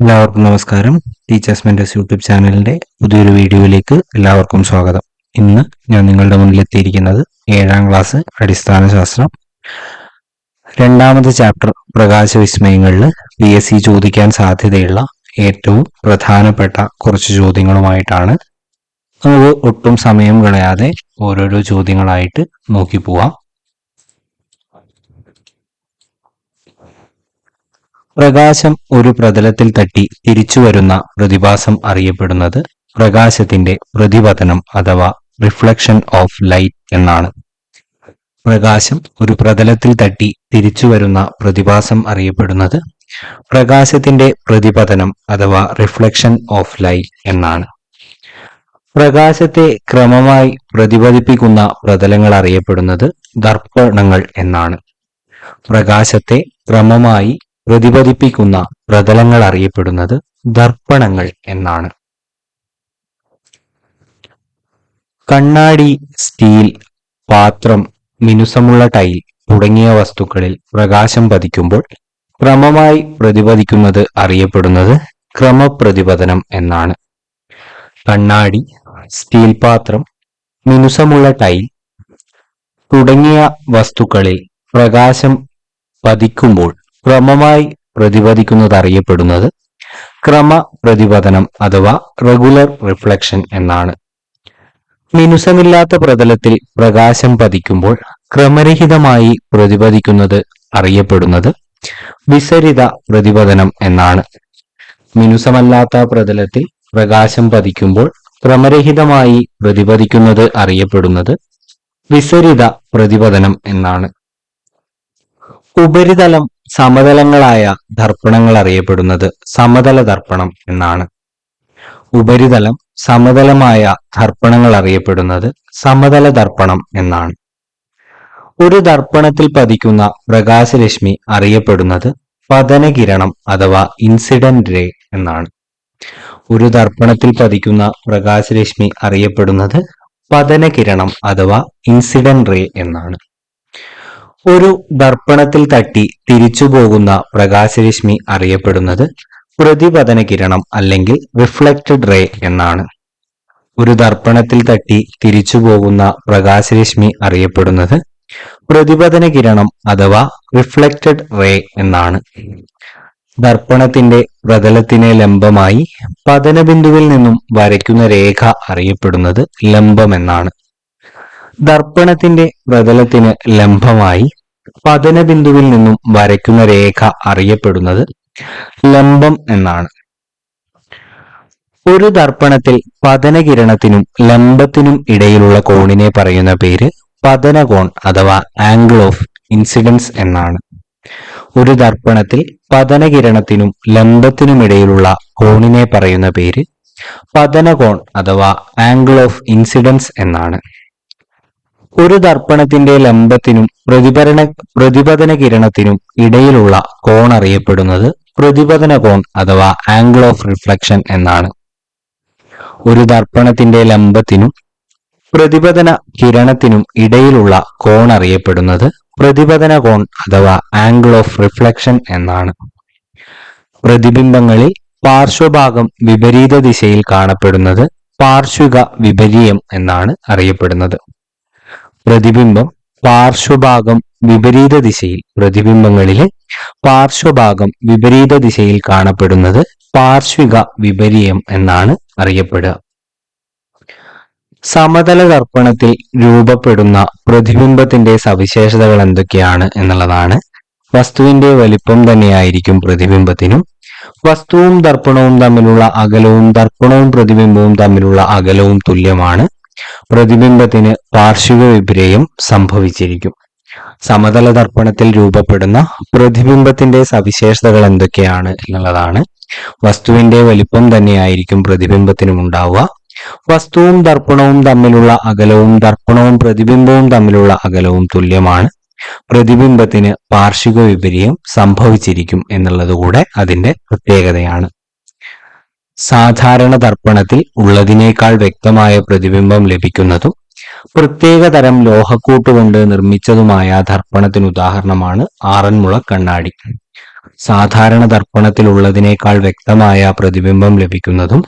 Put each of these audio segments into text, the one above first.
എല്ലാവർക്കും നമസ്കാരം. Teachers mentors YouTube ചാനലിന്റെ പുതിയൊരു വീഡിയോയിലേക്ക് എല്ലാവർക്കും സ്വാഗതം. ഇന്ന് ഞാൻ നിങ്ങളുടെ മുന്നിൽ എത്തിയിരിക്കുന്നത് 7ാം ക്ലാസ് അടിസ്ഥാന ശാസ്ത്രം രണ്ടാമത്തെ ചാപ്റ്റർ പ്രകാശവിസ്മയങ്ങളിൽ PSC ചോദിക്കാൻ സാധ്യതയുള്ള ഏറ്റവും പ്രധാനപ്പെട്ട കുറച്ച് ചോദ്യങ്ങളുമായിട്ടാണ്. നമുക്ക് ഒട്ടും സമയം കളയാതെ ഓരോരോ ചോദ്യങ്ങളായിട്ട് നോക്കി പോവാം. പ്രകാശം ഒരു പ്രതലത്തിൽ തട്ടി തിരിച്ചു വരുന്ന പ്രതിഭാസം അറിയപ്പെടുന്നത് പ്രകാശത്തിന്റെ പ്രതിപതനം അഥവാ റിഫ്ലക്ഷൻ ഓഫ് ലൈറ്റ് എന്നാണ്. പ്രകാശം ഒരു പ്രതലത്തിൽ തട്ടി തിരിച്ചു വരുന്ന പ്രതിഭാസം അറിയപ്പെടുന്നത് പ്രകാശത്തിന്റെ പ്രതിപതനം അഥവാ റിഫ്ലക്ഷൻ ഓഫ് ലൈറ്റ് എന്നാണ്. പ്രകാശത്തെ ക്രമമായി പ്രതിപതിപ്പിക്കുന്ന പ്രതലങ്ങൾ അറിയപ്പെടുന്നത് ദർപ്പണങ്ങൾ എന്നാണ്. പ്രകാശത്തെ ക്രമമായി പ്രതിപതിപ്പിക്കുന്ന പ്രതലങ്ങൾ അറിയപ്പെടുന്നത് ദർപ്പണങ്ങൾ എന്നാണ്. കണ്ണാടി, സ്റ്റീൽ, പാത്രം, മിനുസമുള്ള ടൈൽ തുടങ്ങിയ വസ്തുക്കളിൽ പ്രകാശം പതിക്കുമ്പോൾ ക്രമമായി പ്രതിപതിക്കുന്നത് അറിയപ്പെടുന്നത് ക്രമപ്രതിപതനം എന്നാണ്. കണ്ണാടി, സ്റ്റീൽ പാത്രം, മിനുസമുള്ള ടൈൽ തുടങ്ങിയ വസ്തുക്കളിൽ പ്രകാശം പതിക്കുമ്പോൾ ക്രമമായി പ്രതിപതിക്കുന്നത് അറിയപ്പെടുന്നത് ക്രമപ്രതിപതനം അഥവാ റെഗുലർ റിഫ്ലക്ഷൻ എന്നാണ്. മിനുസമില്ലാത്ത പ്രതലത്തിൽ പ്രകാശം പതിക്കുമ്പോൾ ക്രമരഹിതമായി പ്രതിപതിക്കുന്നത് അറിയപ്പെടുന്നത് വിസരിത പ്രതിപതനം എന്നാണ്. മിനുസമല്ലാത്ത പ്രതലത്തിൽ പ്രകാശം പതിക്കുമ്പോൾ ക്രമരഹിതമായി പ്രതിപതിക്കുന്നത് അറിയപ്പെടുന്നത് വിസരിത പ്രതിപതനം എന്നാണ്. ഉപരിതലം സമതലങ്ങളായ ദർപ്പണങ്ങൾ അറിയപ്പെടുന്നത് സമതല ദർപ്പണം എന്നാണ്. ഉപരിതലം സമതലമായ ദർപ്പണങ്ങൾ അറിയപ്പെടുന്നത് സമതല ദർപ്പണം എന്നാണ്. ഒരു ദർപ്പണത്തിൽ പതിക്കുന്ന പ്രകാശരശ്മി അറിയപ്പെടുന്നത് പതനകിരണം അഥവാ ഇൻസിഡന്റ് റേ എന്നാണ്. ഒരു ദർപ്പണത്തിൽ പതിക്കുന്ന പ്രകാശരശ്മി അറിയപ്പെടുന്നത് പതനകിരണം അഥവാ ഇൻസിഡന്റ് റേ എന്നാണ്. ഒരു ദർപ്പണത്തിൽ തട്ടി തിരിച്ചു പോകുന്ന പ്രകാശരശ്മി അറിയപ്പെടുന്നത് പ്രതിപതന കിരണം അല്ലെങ്കിൽ റിഫ്ലക്റ്റഡ് റേ എന്നാണ്. ഒരു ദർപ്പണത്തിൽ തട്ടി തിരിച്ചു പോകുന്ന പ്രകാശരശ്മി അറിയപ്പെടുന്നത് പ്രതിപതന കിരണം അഥവാ റിഫ്ലക്റ്റഡ് റേ എന്നാണ്. ദർപ്പണത്തിന്റെ പ്രതലത്തിന് ലംബമായി പതനബിന്ദുവിൽ നിന്നും വരയ്ക്കുന്ന രേഖ അറിയപ്പെടുന്നത് ലംബം എന്നാണ്. ദർപ്പണത്തിന്റെ പ്രതലത്തിന് ലംബമായി പതനബിന്ദുവിൽ നിന്നും വരയ്ക്കുന്ന രേഖ അറിയപ്പെടുന്നത് ലംബം എന്നാണ്. ഒരു ദർപ്പണത്തിൽ പതനകിരണത്തിനും ലംബത്തിനും ഇടയിലുള്ള കോണിനെ പറയുന്ന പേര് പതനകോൺ അഥവാ ആംഗിൾ ഓഫ് ഇൻസിഡൻസ് എന്നാണ്. ഒരു ദർപ്പണത്തിൽ പതനകിരണത്തിനും ലംബത്തിനും ഇടയിലുള്ള കോണിനെ പറയുന്ന പേര് പതനകോൺ അഥവാ ആംഗിൾ ഓഫ് ഇൻസിഡൻസ് എന്നാണ്. ഒരു ദർപ്പണത്തിന്റെ ലംബത്തിനും പ്രതിപതന കിരണത്തിനും ഇടയിലുള്ള കോൺ അറിയപ്പെടുന്നത് പ്രതിപതന കോൺ അഥവാ ആംഗിൾ ഓഫ് റിഫ്ലക്ഷൻ എന്നാണ്. ഒരു ദർപ്പണത്തിന്റെ ലംബത്തിനും പ്രതിപതന കിരണത്തിനും ഇടയിലുള്ള കോൺ അറിയപ്പെടുന്നത് പ്രതിപതന കോൺ അഥവാ ആംഗിൾ ഓഫ് റിഫ്ലക്ഷൻ എന്നാണ്. പ്രതിബിംബങ്ങളിൽ പാർശ്വഭാഗം വിപരീത ദിശയിൽ കാണപ്പെടുന്നത് പാർശ്വിക വിപരീയം എന്നാണ് അറിയപ്പെടുന്നത്. പ്രതിബിംബം പാർശ്വഭാഗം വിപരീത ദിശയിൽ പ്രതിബിംബങ്ങളിലെ പാർശ്വഭാഗം വിപരീത ദിശയിൽ കാണപ്പെടുന്നത് പാർശ്വിക വിപരീയം എന്നാണ് അറിയപ്പെടുക. സമതല ദർപ്പണത്തിൽ രൂപപ്പെടുന്ന പ്രതിബിംബത്തിന്റെ സവിശേഷതകൾ എന്തൊക്കെയാണ് എന്നുള്ളതാണ്. വസ്തുവിന്റെ വലിപ്പം തന്നെയായിരിക്കും പ്രതിബിംബത്തിനും. വസ്തുവും ദർപ്പണവും തമ്മിലുള്ള അകലവും ദർപ്പണവും പ്രതിബിംബവും തമ്മിലുള്ള അകലവും തുല്യമാണ്. പ്രതിബിംബത്തിന് പാർശ്വിക വിപര്യം സംഭവിച്ചിരിക്കും. സമതല ദർപ്പണത്തിൽ രൂപപ്പെടുന്ന പ്രതിബിംബത്തിന്റെ സവിശേഷതകൾ എന്തൊക്കെയാണ് എന്നുള്ളതാണ്. വസ്തുവിന്റെ വലിപ്പം തന്നെയായിരിക്കും പ്രതിബിംബത്തിനും ഉണ്ടാവുക. വസ്തുവും ദർപ്പണവും തമ്മിലുള്ള അകലവും ദർപ്പണവും പ്രതിബിംബവും തമ്മിലുള്ള അകലവും തുല്യമാണ്. പ്രതിബിംബത്തിന് പാർശ്വിക വിപര്യം സംഭവിച്ചിരിക്കും എന്നുള്ളത് കൂടെ അതിന്റെ പ്രത്യേകതയാണ്. സാധാരണ ദർപ്പണത്തിൽ ഉള്ളതിനേക്കാൾ വ്യക്തമായ പ്രതിബിംബം ലഭിക്കുന്നതും പ്രത്യേകതരം ലോഹക്കൂട്ട് കൊണ്ട് നിർമ്മിച്ചതുമായ ദർപ്പണത്തിന് ഉദാഹരണമാണ് ആറന്മുള കണ്ണാടി. സാധാരണ ദർപ്പണത്തിലുള്ളതിനേക്കാൾ വ്യക്തമായ പ്രതിബിംബം ലഭിക്കുന്നതും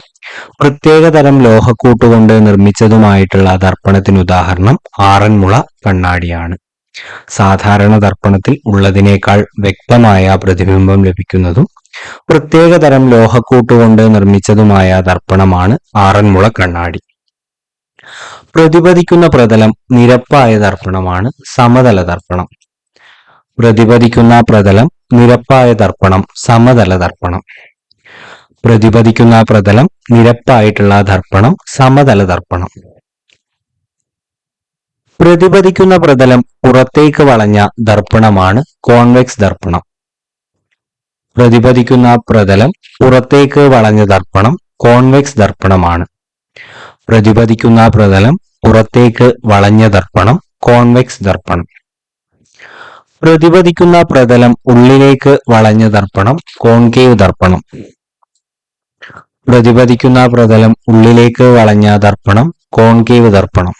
പ്രത്യേക തരം ലോഹക്കൂട്ടുകൊണ്ട് നിർമ്മിച്ചതുമായിട്ടുള്ള ദർപ്പണത്തിന് ഉദാഹരണം ആറന്മുള കണ്ണാടിയാണ്. സാധാരണ ദർപ്പണത്തിൽ ഉള്ളതിനേക്കാൾ വ്യക്തമായ പ്രതിബിംബം ലഭിക്കുന്നതും പ്രത്യേക തരം ലോഹക്കൂട്ടുകൊണ്ട് നിർമ്മിച്ചതുമായ ദർപ്പണമാണ് ആറന്മുള കണ്ണാടി. പ്രതിപതിക്കുന്ന പ്രതലം നിരപ്പായ ദർപ്പണമാണ് സമതല ദർപ്പണം. പ്രതിപതിക്കുന്ന പ്രതലം നിരപ്പായ ദർപ്പണം സമതല ദർപ്പണം. പ്രതിപതിക്കുന്ന പ്രതലം നിരപ്പായിട്ടുള്ള ദർപ്പണം സമതല ദർപ്പണം. പ്രതിപതിക്കുന്ന പ്രതലം പുറത്തേക്ക് വളഞ്ഞ ദർപ്പണമാണ് കോൺവെക്സ് ദർപ്പണം. പ്രതിപതിക്കുന്ന പ്രതലം പുറത്തേക്ക് വളഞ്ഞ ദർപ്പണം കോൺവെക്സ് ദർപ്പണമാണ്. പ്രതിപതിക്കുന്ന പ്രതലം പുറത്തേക്ക് വളഞ്ഞ ദർപ്പണം കോൺവെക്സ് ദർപ്പണം. പ്രതിപതിക്കുന്ന പ്രതലം ഉള്ളിലേക്ക് വളഞ്ഞ ദർപ്പണം കോൺകേവ് ദർപ്പണം. പ്രതിപതിക്കുന്ന പ്രതലം ഉള്ളിലേക്ക് വളഞ്ഞ ദർപ്പണം കോൺകേവ് ദർപ്പണം.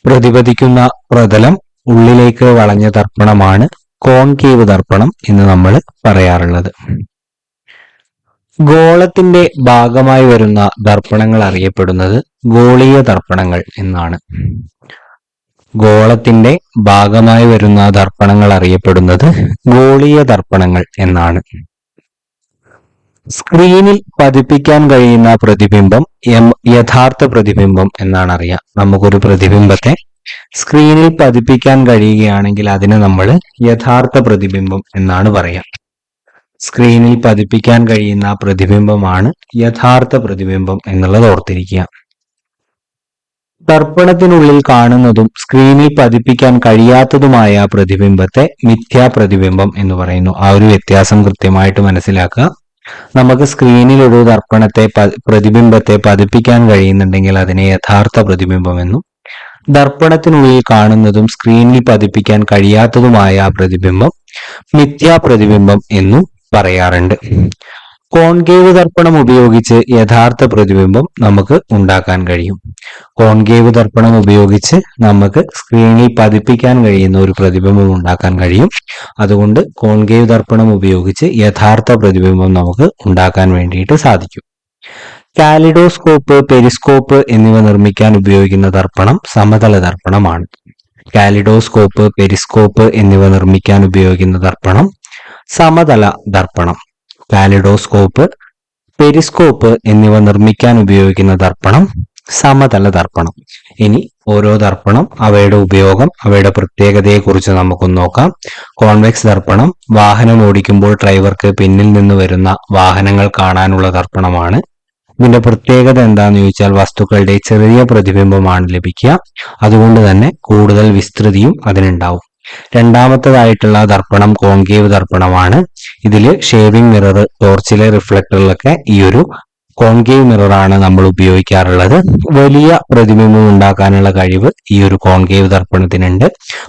പ്രതിപതിക്കുന്ന പ്രതലം ഉള്ളിലേക്ക് വളഞ്ഞ ദർപ്പണമാണ് കോൺകേവ് ദർപ്പണം എന്ന് നമ്മൾ പറയാറുള്ളത്. ഗോളത്തിന്റെ ഭാഗമായി വരുന്ന ദർപ്പണങ്ങൾ അറിയപ്പെടുന്നത് ഗോളീയ ദർപ്പണങ്ങൾ എന്നാണ്. ഗോളത്തിന്റെ ഭാഗമായി വരുന്ന ദർപ്പണങ്ങൾ അറിയപ്പെടുന്നത് ഗോളീയ ദർപ്പണങ്ങൾ എന്നാണ്. സ്ക്രീനിൽ പതിപ്പിക്കാൻ കഴിയുന്ന പ്രതിബിംബം യഥാർത്ഥ പ്രതിബിംബം എന്നാണ് അറിയാം. നമുക്കൊരു പ്രതിബിംബത്തെ സ്ക്രീനിൽ പതിപ്പിക്കാൻ കഴിയുകയാണെങ്കിൽ അതിനെ നമ്മൾ യഥാർത്ഥ പ്രതിബിംബം എന്നാണ് പറയാം. സ്ക്രീനിൽ പതിപ്പിക്കാൻ കഴിയുന്ന പ്രതിബിംബമാണ് യഥാർത്ഥ പ്രതിബിംബം എന്നുള്ളത് ഓർത്തിരിക്കുക. ദർപ്പണത്തിനുള്ളിൽ കാണുന്നതും സ്ക്രീനിൽ പതിപ്പിക്കാൻ കഴിയാത്തതുമായ പ്രതിബിംബത്തെ മിഥ്യാപ്രതിബിംബം എന്ന് പറയുന്നു. ആ ഒരു വ്യത്യാസം കൃത്യമായിട്ട് മനസ്സിലാക്കുക. നമുക്ക് സ്ക്രീനിൽ ഒരു പ്രതിബിംബത്തെ പതിപ്പിക്കാൻ കഴിയുന്നുണ്ടെങ്കിൽ അതിനെ യഥാർത്ഥ പ്രതിബിംബമെന്നും ദർപ്പണത്തിനുള്ളിൽ കാണുന്നതും സ്ക്രീനിൽ പതിപ്പിക്കാൻ കഴിയാത്തതുമായ പ്രതിബിംബം മിഥ്യാപ്രതിബിംബം എന്നും പറയാറുണ്ട്. കോൺകേവ് ദർപ്പണം ഉപയോഗിച്ച് യഥാർത്ഥ പ്രതിബിംബം നമുക്ക് ഉണ്ടാക്കാൻ കഴിയും. കോൺകേവ് ദർപ്പണം ഉപയോഗിച്ച് നമുക്ക് സ്ക്രീനിൽ പതിപ്പിക്കാൻ കഴിയുന്ന ഒരു പ്രതിബിംബം ഉണ്ടാക്കാൻ കഴിയും. അതുകൊണ്ട് കോൺകേവ് ദർപ്പണം ഉപയോഗിച്ച് യഥാർത്ഥ പ്രതിബിംബം നമുക്ക് ഉണ്ടാക്കാൻ വേണ്ടിയിട്ട് സാധിക്കും. കാലിഡോസ്കോപ്പ്, പെരിസ്കോപ്പ് എന്നിവ നിർമ്മിക്കാൻ ഉപയോഗിക്കുന്ന ദർപ്പണം സമതല ദർപ്പണമാണ്. കാലിഡോസ്കോപ്പ്, പെരിസ്കോപ്പ് എന്നിവ നിർമ്മിക്കാൻ ഉപയോഗിക്കുന്ന ദർപ്പണം സമതല ദർപ്പണം. കാലിഡോസ്കോപ്പ്, പെരിസ്കോപ്പ് എന്നിവ നിർമ്മിക്കാൻ ഉപയോഗിക്കുന്ന ദർപ്പണം സമതല ദർപ്പണം. ഇനി ഓരോ ദർപ്പണം, അവയുടെ ഉപയോഗം, അവയുടെ പ്രത്യേകതയെക്കുറിച്ച് നമുക്കൊന്ന് നോക്കാം. കോൺവെക്സ് ദർപ്പണം വാഹനം ഓടിക്കുമ്പോൾ ഡ്രൈവർക്ക് പിന്നിൽ നിന്ന് വരുന്ന വാഹനങ്ങൾ കാണാനുള്ള ദർപ്പണമാണ്. ഇതിന്റെ പ്രത്യേകത എന്താണെന്ന് ചോദിച്ചാൽ വസ്തുക്കളുടെ ചെറിയ പ്രതിബിംബമാണ് ലഭിക്കുക. അതുകൊണ്ട് തന്നെ കൂടുതൽ വിസ്തൃതിയും അതിനുണ്ടാവും. രണ്ടാമത്തേതായിട്ടുള്ള ദർപ്പണം കോൺകേവ് ദർപ്പണമാണ്. ഇതില് ഷേവിംഗ് മിറർ, ടോർച്ചിലെ റിഫ്ലക്ടറിലൊക്കെ ഈ ഒരു കോൺകേവ് മിററാണ് നമ്മൾ ഉപയോഗിക്കാറുള്ളത്. വലിയ പ്രതിബിംബം ഉണ്ടാക്കാനുള്ള കഴിവ് ഈ ഒരു കോൺകേവ് ദർപ്പണത്തിനുണ്ട്.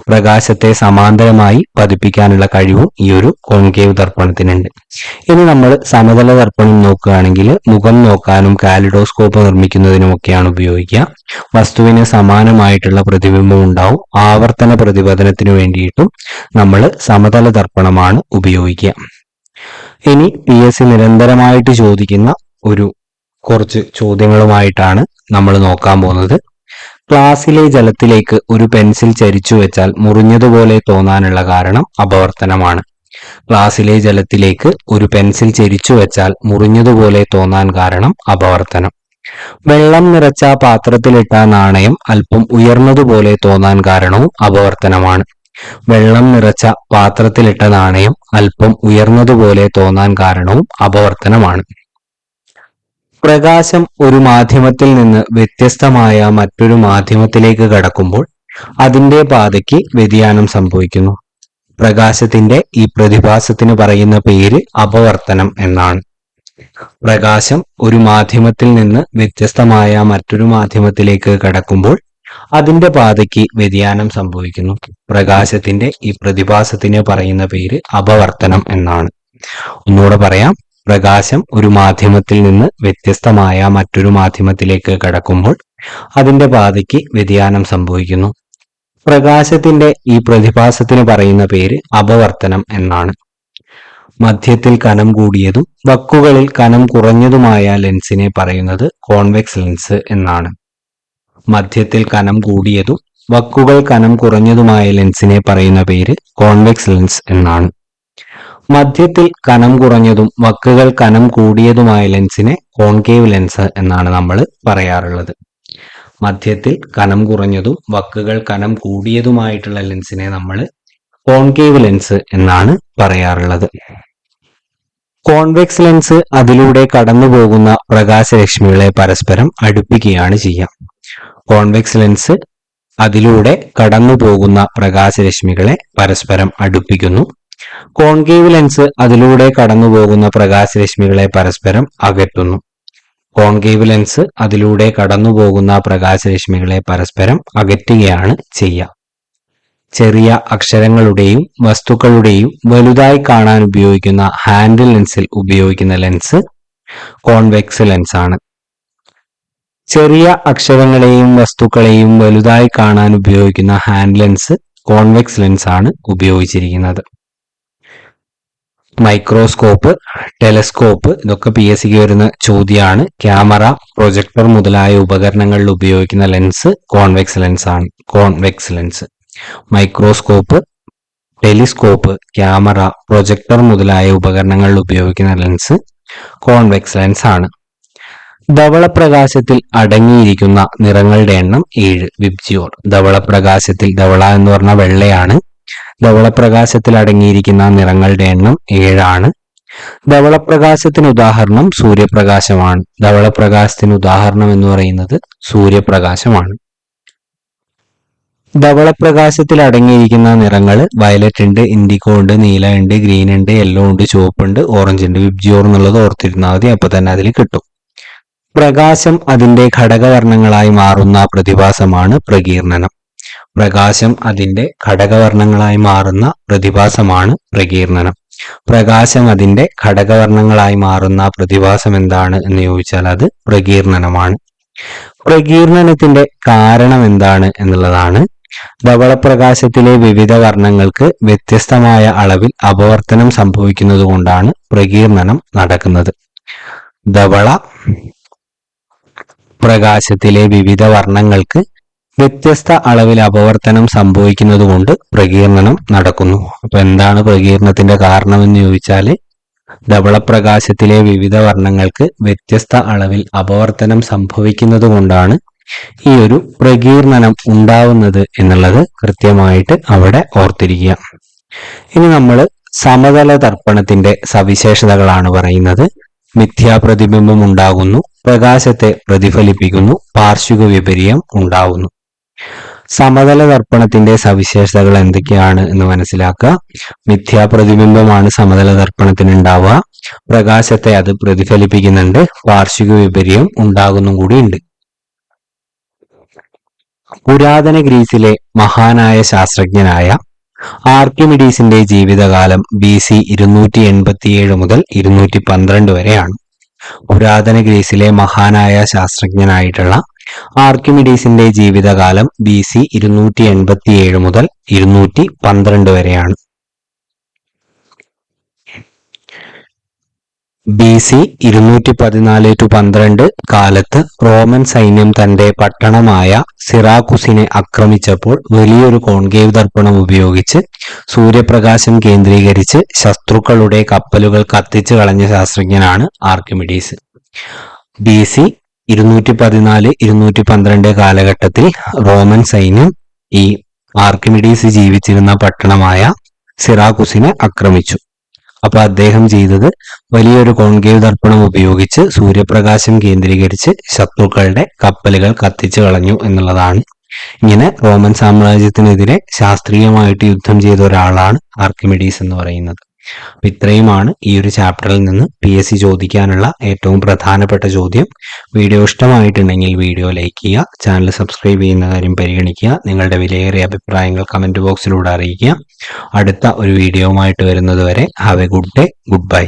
പ്രകാശത്തെ സമാന്തരമായി പതിപ്പിക്കാനുള്ള കഴിവും ഈ ഒരു കോൺകേവ് ദർപ്പണത്തിനുണ്ട്. ഇനി നമ്മൾ സമതല ദർപ്പണം നോക്കുകയാണെങ്കിൽ മുഖം നോക്കാനും കാലിഡോസ്കോപ്പ് നിർമ്മിക്കുന്നതിനുമൊക്കെയാണ് ഉപയോഗിക്കുക. വസ്തുവിന് സമാനമായിട്ടുള്ള പ്രതിബിംബം ഉണ്ടാവും. ആവർത്തന പ്രതിപതനത്തിന് വേണ്ടിയിട്ടും നമ്മൾ സമതല ദർപ്പണമാണ് ഉപയോഗിക്കുക. ഇനി PSC നിരന്തരമായിട്ട് ചോദിക്കുന്ന കുറച്ച് ചോദ്യങ്ങളുമായിട്ടാണ് നമ്മൾ നോക്കാൻ പോകുന്നത്. ക്ലാസ്സിലെ ജലത്തിലേക്ക് ഒരു പെൻസിൽ ചരിച്ചു വെച്ചാൽ മുറിഞ്ഞതുപോലെ തോന്നാനുള്ള കാരണം അപവർത്തനമാണ്. ക്ലാസ്സിലെ ജലത്തിലേക്ക് ഒരു പെൻസിൽ ചരിച്ചു വെച്ചാൽ മുറിഞ്ഞതുപോലെ തോന്നാൻ കാരണം അപവർത്തനം. വെള്ളം നിറച്ച പാത്രത്തിലിട്ട നാണയം അല്പം ഉയർന്നതുപോലെ തോന്നാൻ കാരണവും അപവർത്തനമാണ്. വെള്ളം നിറച്ച പാത്രത്തിലിട്ട നാണയം അല്പം ഉയർന്നതുപോലെ തോന്നാൻ കാരണവും അപവർത്തനമാണ്. പ്രകാശം ഒരു മാധ്യമത്തിൽ നിന്ന് വ്യത്യസ്തമായ മറ്റൊരു മാധ്യമത്തിലേക്ക് കടക്കുമ്പോൾ അതിന്റെ പാതയ്ക്ക് വ്യതിയാനം സംഭവിക്കുന്നു. പ്രകാശത്തിന്റെ ഈ പ്രതിഭാസത്തിന് പറയുന്ന പേര് അപവർത്തനം എന്നാണ്. പ്രകാശം ഒരു മാധ്യമത്തിൽ നിന്ന് വ്യത്യസ്തമായ മറ്റൊരു മാധ്യമത്തിലേക്ക് കടക്കുമ്പോൾ അതിന്റെ പാതയ്ക്ക് വ്യതിയാനം സംഭവിക്കുന്നു. പ്രകാശത്തിന്റെ ഈ പ്രതിഭാസത്തിന് പറയുന്ന പേര് അപവർത്തനം എന്നാണ്. ഒന്നുകൂടെ പറയാം. പ്രകാശം ഒരു മാധ്യമത്തിൽ നിന്ന് വ്യത്യസ്തമായ മറ്റൊരു മാധ്യമത്തിലേക്ക് കടക്കുമ്പോൾ അതിന്റെ പാതയ്ക്ക് വ്യതിയാനം സംഭവിക്കുന്നു. പ്രകാശത്തിന്റെ ഈ പ്രതിഭാസത്തിന് പറയുന്ന പേര് അപവർത്തനം എന്നാണ്. മധ്യത്തിൽ കനം കൂടിയതും വക്കുകളിൽ കനം കുറഞ്ഞതുമായ ലെൻസിനെ പറയുന്നത് കോൺവെക്സ് ലെൻസ് എന്നാണ്. മധ്യത്തിൽ കനം കൂടിയതും വക്കുകൾ കനം കുറഞ്ഞതുമായ ലെൻസിനെ പറയുന്ന പേര് കോൺവെക്സ് ലെൻസ് എന്നാണ്. മധ്യത്തിൽ കനം കുറഞ്ഞതും വക്കുകൾ കനം കൂടിയതുമായ ലെൻസിനെ കോൺകേവ് ലെൻസ് എന്നാണ് നമ്മൾ പറയാറുള്ളത്. മധ്യത്തിൽ കനം കുറഞ്ഞതും വക്കുകൾ കനം കൂടിയതുമായിട്ടുള്ള ലെൻസിനെ നമ്മൾ കോൺകേവ് ലെൻസ് എന്നാണ് പറയാറുള്ളത്. കോൺവെക്സ് ലെൻസ് അതിലൂടെ കടന്നു പോകുന്ന പ്രകാശരശ്മികളെ പരസ്പരം അടുപ്പിക്കുകയാണ് ചെയ്യുക. കോൺവെക്സ് ലെൻസ് അതിലൂടെ കടന്നു പോകുന്ന പ്രകാശരശ്മികളെ പരസ്പരം അടുപ്പിക്കുന്നു. കോൺകേവ് ലെൻസ് അതിലൂടെ കടന്നു പോകുന്ന പ്രകാശരശ്മികളെ പരസ്പരം അകറ്റുന്നു. കോൺകേവ് ലെൻസ് അതിലൂടെ കടന്നു പോകുന്ന പ്രകാശരശ്മികളെ പരസ്പരം അകറ്റുകയാണ് ചെയ്യുക. ചെറിയ അക്ഷരങ്ങളുടെയും വസ്തുക്കളുടെയും വലുതായി കാണാൻ ഉപയോഗിക്കുന്ന ഹാൻഡിൽ ലെൻസിൽ ഉപയോഗിക്കുന്ന ലെൻസ് കോൺവെക്സ് ലെൻസ് ആണ്. ചെറിയ അക്ഷരങ്ങളെയും വസ്തുക്കളെയും വലുതായി കാണാൻ ഉപയോഗിക്കുന്ന ഹാൻഡ് ലെൻസ് കോൺവെക്സ് ലെൻസ് ആണ് ഉപയോഗിച്ചിരിക്കുന്നത്. മൈക്രോസ്കോപ്പ്, ടെലസ്കോപ്പ് ഇതൊക്കെ PSCക്ക് വരുന്ന ചോദ്യമാണ്. ക്യാമറ, പ്രൊജക്ടർ മുതലായ ഉപകരണങ്ങളിൽ ഉപയോഗിക്കുന്ന ലെൻസ് കോൺവെക്സ് ലെൻസ് ആണ്. Convex lens microscope, telescope, camera, projector മുതലായ ഉപകരണങ്ങളിൽ ഉപയോഗിക്കുന്ന ലെൻസ് കോൺവെക്സ് ലെൻസ് ആണ്. ധവളപ്രകാശത്തിൽ അടങ്ങിയിരിക്കുന്ന നിറങ്ങളുടെ എണ്ണം 7. വിബ്ജിയോർ. ധവളപ്രകാശത്തിൽ, ധവള എന്ന് പറഞ്ഞാൽ വെള്ളയാണ്. ധവളപ്രകാശത്തിൽ അടങ്ങിയിരിക്കുന്ന നിറങ്ങളുടെ എണ്ണം 7 ആണ്. ധവളപ്രകാശത്തിന് ഉദാഹരണം സൂര്യപ്രകാശമാണ്. ധവളപ്രകാശത്തിന് ഉദാഹരണം എന്ന് പറയുന്നത് സൂര്യപ്രകാശമാണ്. ധവളപ്രകാശത്തിൽ അടങ്ങിയിരിക്കുന്ന നിറങ്ങൾ വയലറ്റ് ഉണ്ട്, ഇൻഡിഗോ ഉണ്ട്, നീല ഉണ്ട്, ഗ്രീൻ ഉണ്ട്, യെല്ലോ ഉണ്ട്, ചുവപ്പ് ഉണ്ട്, ഓറഞ്ച് ഉണ്ട്. വിബ്ജിയോർ എന്നുള്ളത് ഓർത്തിരുന്നാൽ മതി, അപ്പൊ തന്നെ അതിൽ കിട്ടും. പ്രകാശം അതിന്റെ ഘടകവർണ്ണങ്ങളായി മാറുന്ന പ്രതിഭാസമാണ് പ്രകീർണനം. പ്രകാശം അതിന്റെ ഘടകവർണ്ണങ്ങളായി മാറുന്ന പ്രതിഭാസമാണ് പ്രകീർണനം. പ്രകാശം അതിന്റെ ഘടകവർണ്ണങ്ങളായി മാറുന്ന പ്രതിഭാസം എന്താണ് എന്ന് ചോദിച്ചാൽ അത് പ്രകീർണനമാണ്. പ്രകീർണനത്തിന്റെ കാരണം എന്താണ് എന്നുള്ളതാണ്. ധവളപ്രകാശത്തിലെ വിവിധ വർണ്ണങ്ങൾക്ക് വ്യത്യസ്തമായ അളവിൽ അപവർത്തനം സംഭവിക്കുന്നത് കൊണ്ടാണ് പ്രകീർണനം നടക്കുന്നത്. ധവള പ്രകാശത്തിലെ വിവിധ വർണ്ണങ്ങൾക്ക് വ്യത്യസ്ത അളവിൽ അപവർത്തനം സംഭവിക്കുന്നത് കൊണ്ട് പ്രകീർണനം നടക്കുന്നു. അപ്പൊ എന്താണ് പ്രകീർണത്തിന്റെ കാരണം എന്ന് ചോദിച്ചാല് ധവളപ്രകാശത്തിലെ വിവിധ വർണ്ണങ്ങൾക്ക് വ്യത്യസ്ത അളവിൽ അപവർത്തനം സംഭവിക്കുന്നത് കൊണ്ടാണ് ഈ ഒരു പ്രകീർണനം ഉണ്ടാവുന്നത് എന്നുള്ളത് കൃത്യമായിട്ട് അവിടെ ഓർത്തിരിക്കുക. ഇനി നമ്മൾ സമതല ദർപ്പണത്തിന്റെ സവിശേഷതകളാണ് പറയുന്നത്. മിഥ്യാപ്രതിബിംബം ഉണ്ടാകുന്നു, പ്രകാശത്തെ പ്രതിഫലിപ്പിക്കുന്നു, പാർശ്വിക വിപര്യം ഉണ്ടാവുന്നു. സമതല ദർപ്പണത്തിന്റെ സവിശേഷതകൾ എന്തൊക്കെയാണ് എന്ന് മനസ്സിലാക്കുക. മിഥ്യാപ്രതിബിംബമാണ് സമതല ദർപ്പണത്തിന് ഉണ്ടാവുക. പ്രകാശത്തെ അത് പ്രതിഫലിപ്പിക്കുന്നുണ്ട്, പാർശ്വിക വിപര്യം ഉണ്ടാകുന്നും കൂടിയുണ്ട്. പുരാതന ഗ്രീസിലെ മഹാനായ ശാസ്ത്രജ്ഞനായ ആർക്കിമിഡീസിന്റെ ജീവിതകാലം BC 287 മുതൽ 212 വരെയാണ്. പുരാതന ഗ്രീസിലെ മഹാനായ ശാസ്ത്രജ്ഞനായിട്ടുള്ള ആർക്കിമിഡീസിന്റെ ജീവിതകാലം BC 287 മുതൽ 212 വരെയാണ്. BC 214-12 കാലത്ത് റോമൻ സൈന്യം തന്റെ പട്ടണമായ സിറാക്കുസിനെ ആക്രമിച്ചപ്പോൾ വലിയൊരു കോൺകേവ് ദർപ്പണം ഉപയോഗിച്ച് സൂര്യപ്രകാശം കേന്ദ്രീകരിച്ച് ശത്രുക്കളുടെ കപ്പലുകൾ കത്തിച്ചു കളഞ്ഞ ശാസ്ത്രജ്ഞനാണ് ആർക്കിമിഡീസ്. BC 214-212 കാലഘട്ടത്തിൽ റോമൻ സൈന്യം ഈ ആർക്കിമിഡീസ് ജീവിച്ചിരുന്ന പട്ടണമായ സിറാക്കുസിനെ ആക്രമിച്ചു. അപ്പൊ അദ്ദേഹം ചെയ്തത് വലിയൊരു കോൺകേവ് ദർപ്പണം ഉപയോഗിച്ച് സൂര്യപ്രകാശം കേന്ദ്രീകരിച്ച് ശത്രുക്കളുടെ കപ്പലുകൾ കത്തിച്ചു കളഞ്ഞു എന്നുള്ളതാണ്. ഇങ്ങനെ റോമൻ സാമ്രാജ്യത്തിനെതിരെ ശാസ്ത്രീയമായിട്ട് യുദ്ധം ചെയ്ത ഒരാളാണ് ആർക്കിമിഡീസ് എന്ന് പറയുന്നത്. അപ്പൊ ഇത്രയുമാണ് ഈ ഒരു ചാപ്റ്ററിൽ നിന്ന് PSC ചോദിക്കാനുള്ള ഏറ്റവും പ്രധാനപ്പെട്ട ചോദ്യം. വീഡിയോ ഇഷ്ടമായിട്ടുണ്ടെങ്കിൽ വീഡിയോ ലൈക്ക് ചെയ്യുക, ചാനൽ സബ്സ്ക്രൈബ് ചെയ്യുന്ന കാര്യം പരിഗണിക്കുക, നിങ്ങളുടെ വിലയേറിയ അഭിപ്രായങ്ങൾ കമന്റ് ബോക്സിലൂടെ അറിയിക്കുക. അടുത്ത ഒരു വീഡിയോയുമായിട്ട് വരുന്നത് വരെ have A good day, good bye.